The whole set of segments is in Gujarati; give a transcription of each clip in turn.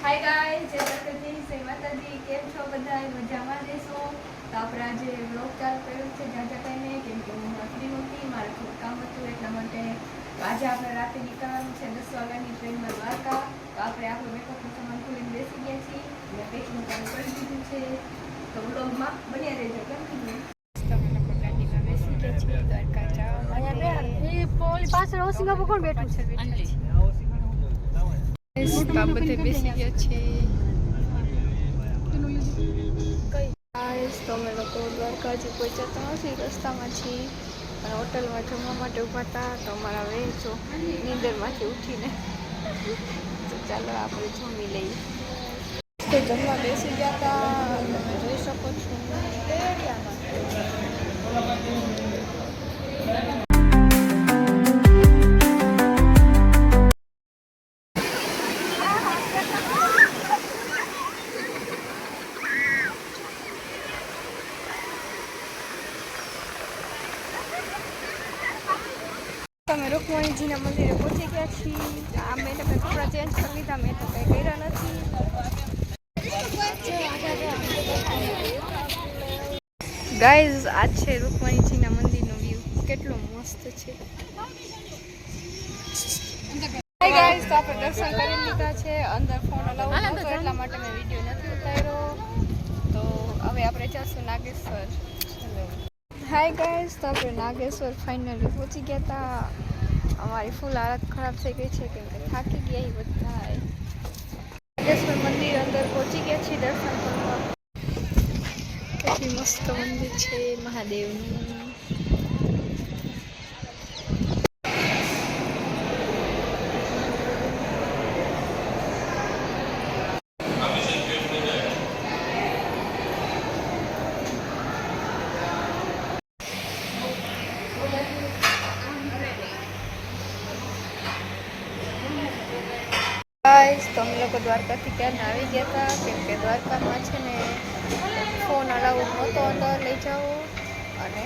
હાય ગાઈસ, જય માતાજી, જય માતાજી. કેમ છો બધા? મજામાં દેશો. તો આપણે આજે વ્લોગ ચાલુ કર્યો છે જાજા કહીને, કેમ કે હું ફ્રી નહોતી, મારે થોડું કામ હતું એટલા માટે. તો આજે આપણે રાતે નીકળવાનું છે 10 વાગ્યાની ટ્રેનમાં દ્વારકા. તો આપણે આપણો મેકઅપનો સામાન ખોલીને બેસી ગયા છીએ અને પેકિંગ કામ કરી દીધું છે. તો વ્લોગમાં બન્યા રહેજો. કેમ કીધું ગાડીમાં બેસી ગયા છીએ દ્વારકા જવા પાછળ હોસિંગા કોણ બેઠું છે? બધે બેસી ગયા છે. તો અમે લોકો દ્વારકા હજી પહોંચ્યા નથી, રસ્તામાં છીએ અને હોટલમાં જમવા માટે ઊભા હતા. તો અમારા વહેંચો નીંદરમાંથી ઉઠીને તો ચાલો આપણે જમી લઈએ. તો જમવા બેસી ગયા હતા, તમે જોઈ શકો છો અમે રૂકમણીજીના મંદિરે પહોંચી ગયા છીએ. આ મેં તમે કપડાં ચેન્જ કરી લીધા, મેં તો કંઈ કર્યા નથી. ગાઈઝ, આ છે રૂકમણીજીના મંદિરનો વ્યૂ, કેટલો મસ્ત છે. હાય ગાઈઝ, તો આપણે દર્શન કરી લીધા છે. અંદર ફોન અલાઉડ નહોતો એટલા માટે મેં વિડીયો નથી ઉતાર્યો. તો હવે આપણે જઈશું નાગેશ્વર. હાય ગાઈઝ, તો આપણે નાગેશ્વર ફાઇનલી પહોંચી ગયા હતા. અમારી ફૂલ હાલત ખરાબ થઈ ગઈ છે કેમ કે થાકી ગયા એ બધા. નાગેશ્વર મંદિર અંદર પહોંચી ગયા છીએ દર્શન કરવા. કેટલી મસ્ત મંદિર છે મહાદેવનું. તો અમે લોકો દ્વારકાથી ક્યાં આવી ગયા હતા કેમ કે દ્વારકામાં છે ને ફોન અલાઉડ નહોતો અંદર લઈ જાઓ અને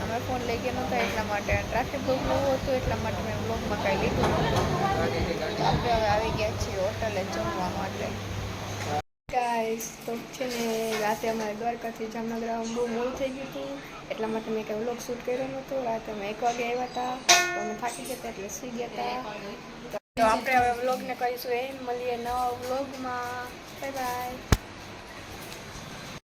અમે ફોન લઈ ગયા નહોતા એટલા માટે ટ્રાફિક બહુ હતું એટલા માટે મેં બ્લોગમાં કાંઈ લીધું નહોતું. આપણે હવે આવી ગયા છીએ હોટલે જમવા માટે. ગાઈસ, તો છે ને રાતે અમારે દ્વારકાથી જામનગર આવવાનું બહુ મોડું થઈ ગયું હતું એટલા માટે મેં કંઈ વ્લોગ શૂટ કર્યો નહોતો. રાતે અમે 1 વાગે આવ્યા હતા તો અમે થાકી ગયા હતા એટલે સૂઈ ગયા હતા. તો આપણે હવે વ્લોગને કહીશું એમ, મળીએ નવા વ્લોગમાં. Bye bye.